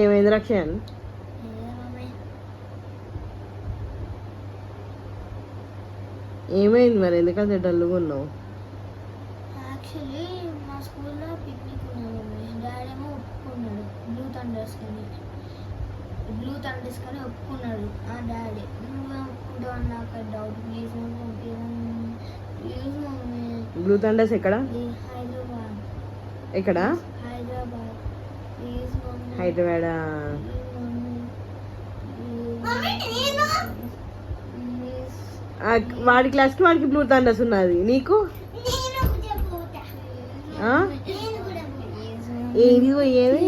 ఏమైంది రక్షణ్? ఏమైంది మరి, ఎందుకంటే డల్లుగా ఉన్నావు? యాక్చువల్లీ మా స్కూల్లో పిక్నిక్ ఉన్నది, డాడీ ఏమో ఒప్పుకున్నాడు బ్లూ థండర్స్ కానీ ఒప్పుకున్నాడు. ఆ డాడీ నువ్వు ఒప్పుకుంటావు అని నాకు doubt. Please mummy, please mummy. Blue thunders ఎక్కడ? హైదరాబాద్. ఎక్కడ? హైదరాబాద్. Please mummy. హైదరాబాదా? వాడి క్లాస్కి వాడికి బ్లూ థండర్స్ ఉన్నది, నీకు ఏది ఏది?